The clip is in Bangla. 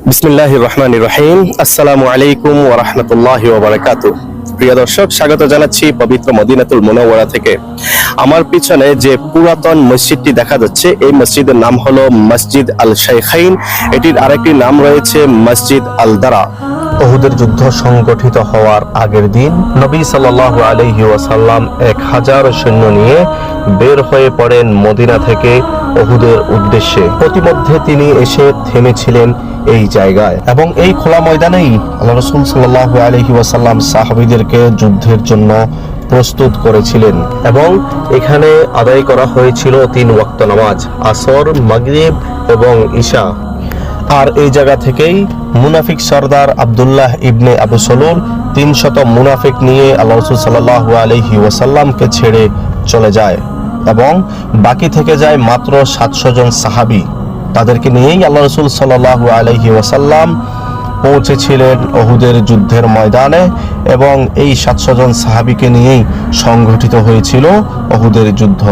বিসমিল্লাহির রহমানির রহিম। আসসালামু আলাইকুম ওয়া রাহমাতুল্লাহি ওয়া বারাকাতুহু। প্রিয় দর্শক, স্বাগত জানাচ্ছি পবিত্র মদিনাতুল মুনাওয়ারা থেকে। আমার পিছনে যে পুরাতন মসজিদটি দেখা যাচ্ছে, এই মসজিদের নাম হলো মসজিদ আল শাইখাইন। এটির আরেকটি নাম রয়েছে মসজিদ আল দারা। উহুদের যুদ্ধ সংগঠিত হওয়ার আগের দিন নবী সাল্লাল্লাহু আলাইহি ওয়াসাল্লাম 1000 সৈন্য নিয়ে বের হয়ে পড়েন মদিনা থেকে উহুদের উদ্দেশ্যে। প্রতিমধ্যে তিনি এসে থেমেছিলেন এই জায়গায় এবং এই খোলা ময়দানেই আল্লাহ রাসূল সাল্লাল্লাহু আলাইহি ওয়াসাল্লাম সাহাবীদেরকে যুদ্ধের জন্য প্রস্তুত করেছিলেন এবং এখানে আদায় করা হয়েছিল 3 ওয়াক্ত নামাজ, আসর, মাগরিব এবং ঈশা। আর এই জায়গা থেকেই মুনাফিক সর্দার আব্দুল্লাহ ইবনে আবু সলুল 300 মুনাফিক নিয়ে আল্লাহ রাসূল সাল্লাল্লাহু আলাইহি ওয়াসাল্লামকে ছেড়ে চলে যায় এবং বাকি থেকে যায় মাত্র 700 জন সাহাবী। তাদেরকে নিয়েই আল্লাহ রাসূল সাল্লাল্লাহু আলাইহি ওয়াসাল্লাম পৌঁছেছিলেন উহুদের যুদ্ধের ময়দানে এবং এই 700 জন সাহাবীকে নিয়েই সংঘটিত হয়েছিল উহুদের যুদ্ধ।